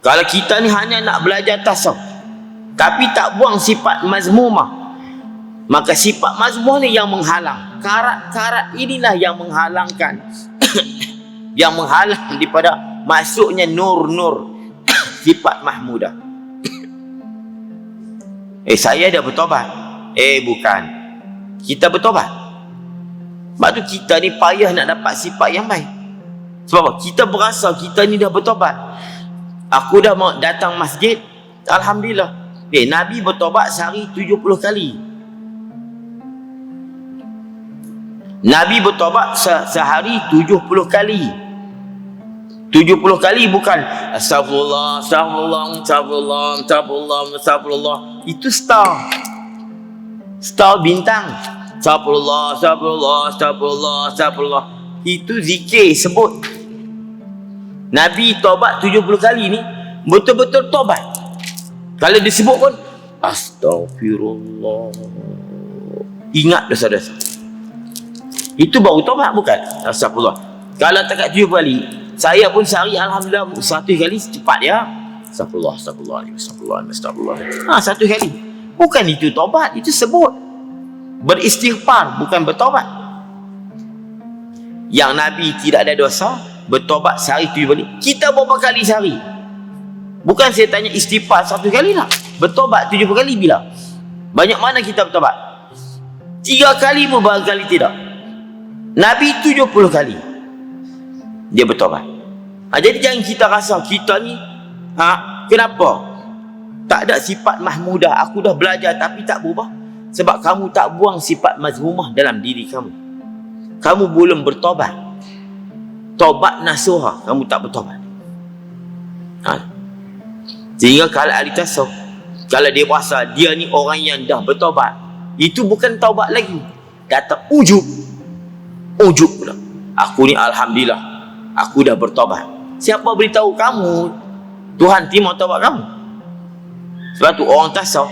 Kalau kita ni hanya nak belajar tasawuf tapi tak buang sifat mazmumah, maka sifat mazmumah ni yang menghalang. Karat-karat inilah yang menghalangkan yang menghalang daripada masuknya nur-nur sifat mahmudah. Saya dah bertobat. Bukan. Kita bertobat. Sebab tu kita ni payah nak dapat sifat yang baik. Sebab apa? Kita berasa kita ni dah bertobat. Aku dah mau datang masjid, alhamdulillah. Nabi bertobat sehari 70 kali. Nabi bertobat sehari 70 kali. 70 kali bukan astagfirullah, astagfirullah, astagfirullah, astagfirullah, astagfirullah. Itu star. Star bintang. Astagfirullah, astagfirullah, astagfirullah, astagfirullah. Itu zikir sebut. Nabi tobat 70 kali ni betul-betul tobat. Kalau disebut pun astagfirullah. Ingat dosa-dosa. Itu baru tobat bukan? Astagfirullah. Kalau takat 70 kali, saya pun sehari alhamdulillah 1 kali cepat ya. Astagfirullah, astagfirullah, astagfirullah, astagfirullah. 1 kali. Bukan itu tobat, itu sebut. Beristighfar bukan bertobat. Yang Nabi tidak ada dosa, bertobat sehari 7 kali. Kita berapa kali sehari? Bukan saya tanya istighfar 1 kali lah. Bertobat 70 kali bila? Banyak mana kita bertobat? 3 kali pun barangkali tidak. Nabi 70 kali dia bertobat. Jadi jangan kita rasa kita ni kenapa tak ada sifat mahmudah. Aku dah belajar tapi tak berubah. Sebab kamu tak buang sifat mazmumah dalam diri kamu. Kamu belum bertobat. Tobat nasuha, kamu tak bertobat. Sehingga kalau ahli tasawuf, kalau dia rasa dia ni orang yang dah bertobat, itu bukan taubat lagi. Kata ujub pula. Aku ni alhamdulillah, aku dah bertobat. Siapa beritahu kamu Tuhan terima taubat kamu? Sebab tu orang tasawuf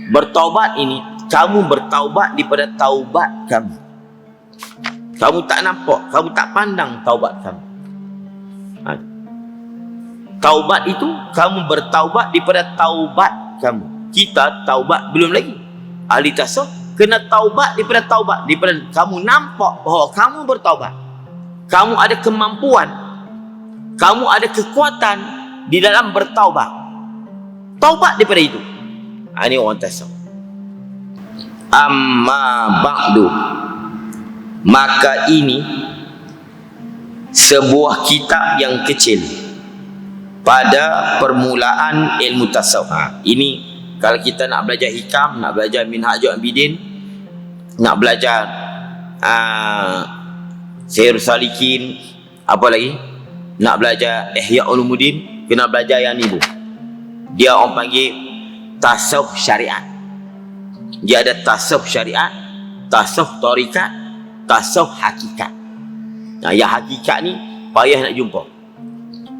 bertaubat ini, kamu bertaubat daripada taubat kamu. Kamu tak nampak, kamu tak pandang taubat kamu. Taubat itu kamu bertaubat daripada taubat kamu. Kita taubat belum lagi. Ahli tasawuf kena taubat daripada taubat, daripada kamu nampak bahawa kamu bertaubat. Kamu ada kemampuan, kamu ada kekuatan di dalam bertaubat. Taubat daripada itu. Ini orang tasawuf. Amma ba'du, maka ini sebuah kitab yang kecil pada permulaan ilmu tasawuf. Ini kalau kita nak belajar hikam, nak belajar Minhajul Abidin, nak belajar Syairus Salikin, apa lagi, nak belajar Ihya Ulumuddin, kena belajar yang ni bu. Dia orang panggil tasawuf syariat. Dia ada tasawuf syariat, tasawuf tarikat, tasawuf hakikat. Yang hakikat ni payah nak jumpa.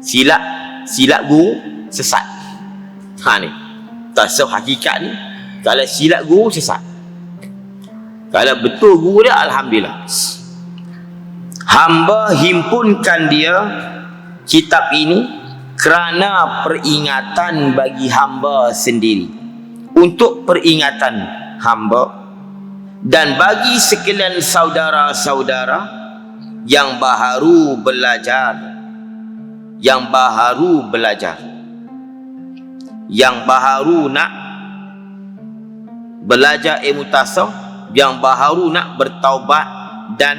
Silat guru sesat. Ni tasawuf hakikat ni, kalau silat guru sesat. Kalau betul guru dia, alhamdulillah. Hamba himpunkan dia kitab ini kerana peringatan bagi hamba sendiri, untuk peringatan hamba dan bagi sekalian saudara-saudara yang baru belajar, yang baru nak belajar ilmu tasawuf, yang baru nak bertaubat dan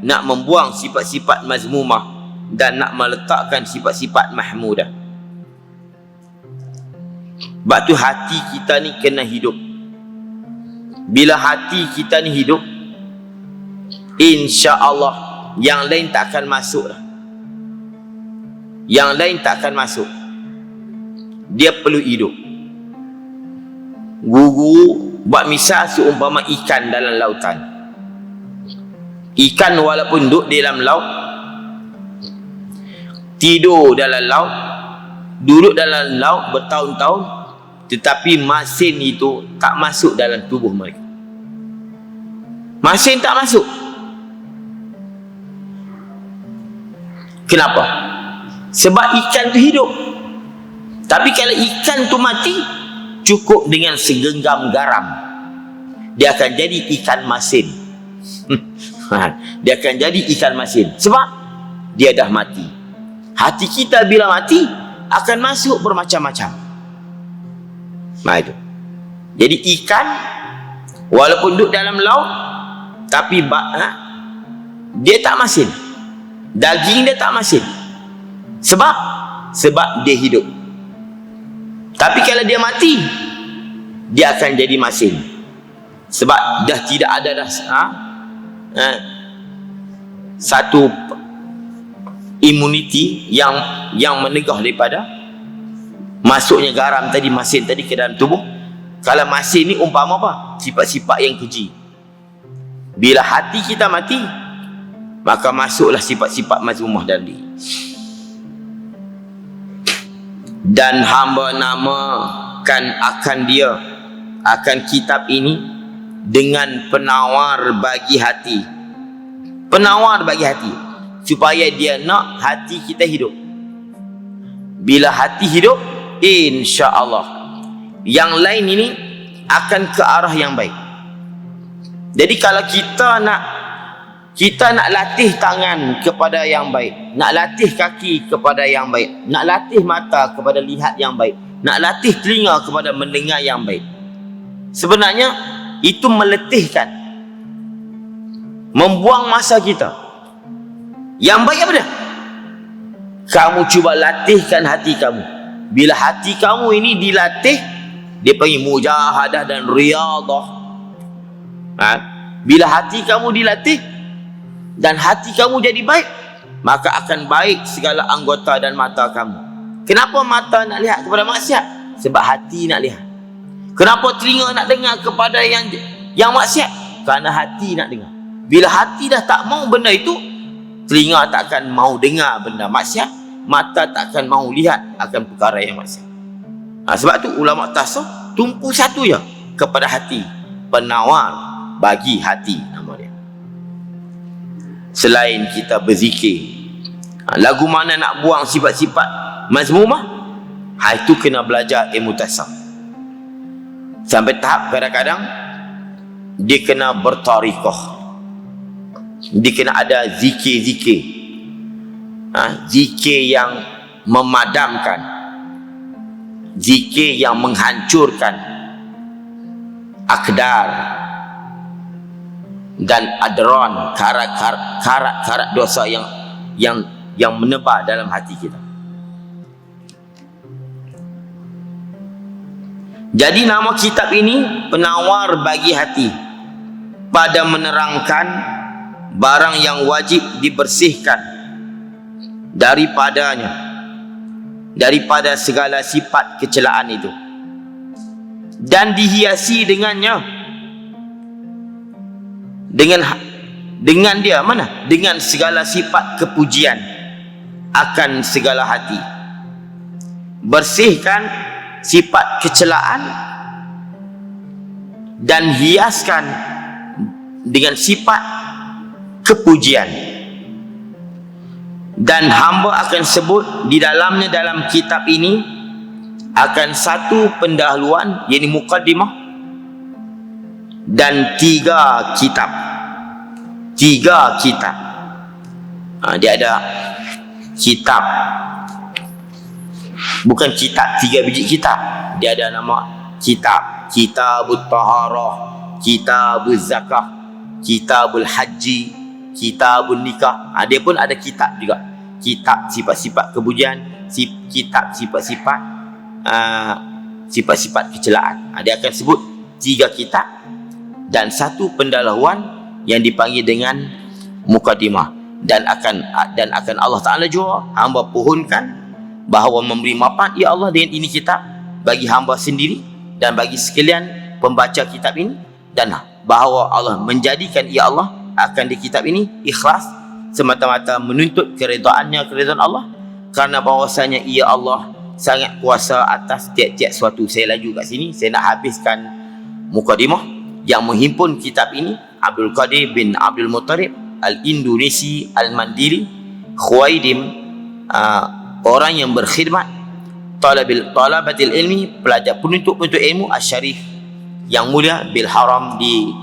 nak membuang sifat-sifat mazmumah dan nak meletakkan sifat-sifat mahmudah. Sebab tu hati kita ni kena hidup. Bila hati kita ni hidup, insya-Allah yang lain tak akan masuk dah. Yang lain tak akan masuk. Dia perlu hidup. Guru buat misal seumpama ikan dalam lautan. Ikan walaupun duduk di dalam laut, tidur dalam laut, duduk dalam laut bertahun-tahun, tetapi masin itu tak masuk dalam tubuh mereka. Masin tak masuk. Kenapa? Sebab ikan itu hidup. Tapi kalau ikan tu mati, cukup dengan segenggam garam, dia akan jadi ikan masin. Dia akan jadi ikan masin. Sebab dia dah mati. Hati kita bila mati akan masuk bermacam-macam. Nah itu. Jadi ikan walaupun duduk dalam laut, tapi dia tak masin. Daging dia tak masin. Sebab dia hidup. Tapi kalau dia mati, dia akan jadi masin. Sebab dah tidak ada satu imuniti yang menegah daripada masuknya garam tadi, masin tadi ke dalam tubuh. Kalau masin ni umpama apa? Sifat-sifat yang keji. Bila hati kita mati, maka masuklah sifat-sifat mazmumah dalam diri. Dan hamba namakan akan kitab ini dengan penawar bagi hati. Penawar bagi hati, supaya dia nak hati kita hidup. Bila hati hidup, insya-Allah yang lain ini akan ke arah yang baik. Jadi kalau kita nak latih tangan kepada yang baik, nak latih kaki kepada yang baik, nak latih mata kepada lihat yang baik, nak latih telinga kepada mendengar yang baik, sebenarnya itu meletihkan, membuang masa kita. Yang baik apa dia? Kamu cuba latihkan hati kamu. Bila hati kamu ini dilatih, dia panggil mujahadah dan riyadah. Bila hati kamu dilatih dan hati kamu jadi baik, maka akan baik segala anggota dan mata kamu. Kenapa mata nak lihat kepada maksiat? Sebab hati nak lihat. Kenapa telinga nak dengar kepada yang maksiat? Kerana hati nak dengar. Bila hati dah tak mau benda itu, telinga tak akan mau dengar benda maksiat, mata tak akan mau lihat akan perkara yang maksiat. Sebab tu ulama tasawuf tumpu satu je kepada hati. Penawar bagi hati nama dia. Selain kita berzikir, lagu mana nak buang sifat-sifat mazmumah, itu kena belajar ilmu tasawuf. Sampai tahap kadang-kadang dia kena bertariqah, dia kena ada zikir-zikir, zikir yang memadamkan, zikir yang menghancurkan akdar dan adron, karat dosa yang menebar dalam hati kita. Jadi nama kitab ini penawar bagi hati, pada menerangkan barang yang wajib dibersihkan daripada segala sifat kecelaan itu, dan dihiasi dengannya, dengan dia mana? Dengan segala sifat kepujian akan segala hati. Bersihkan sifat kecelaan dan hiaskan dengan sifat kepujian. Dan hamba akan sebut di dalamnya, dalam kitab ini akan satu pendahuluan, yakni muqaddimah, dan 3 kitab. 3 kitab. Dia ada kitab, bukan kitab 3 biji kitab. Dia ada nama kitab, Kitabut Taharah, Kitabuz Zakah, Kitabul Haji, Kitabun Nikah. Dia pun ada kitab juga. Kitab sifat-sifat kepujian, kitab sifat-sifat sifat-sifat kecelaan. Dia akan sebut 3 kitab dan satu pendahuluan yang dipanggil dengan muqaddimah. Dan akan Allah Ta'ala juga hamba pohonkan bahawa memberi manfaat ya Allah dengan ini kitab bagi hamba sendiri dan bagi sekalian pembaca kitab ini, dan bahawa Allah menjadikan ya Allah akan di kitab ini ikhlas semata-mata menuntut keredaannya, keredaan Allah, kerana bahawasanya ia Allah sangat kuasa atas tiap-tiap suatu. Saya laju kat sini, saya nak habiskan muqaddimah yang menghimpun kitab ini. Abdul Qadir bin Abdul Muttalib Al-Indonesi Al-Mandiri Khuwaidim, orang yang berkhidmat talabatil ilmi, pelajar penuntut ilmu asyarif yang mulia, bil haram, di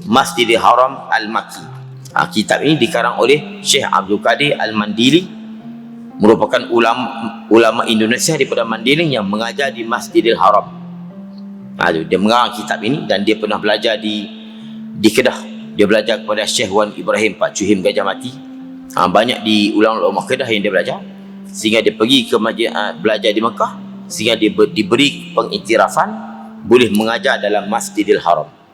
Masjidil Haram Al-Makki. Kitab ini dikarang oleh Syekh Abdul Qadir Al-Mandili, merupakan ulama Indonesia daripada Mandailing yang mengajar di Masjidil Haram. Dia mengarang kitab ini dan dia pernah belajar di Kedah. Dia belajar kepada Syekh Wan Ibrahim Pak Cuhim Gajah Mati. Banyak di ulama Kedah yang dia belajar, sehingga dia pergi ke belajar di Mekah, sehingga dia diberi pengiktirafan boleh mengajar dalam Masjidil Haram.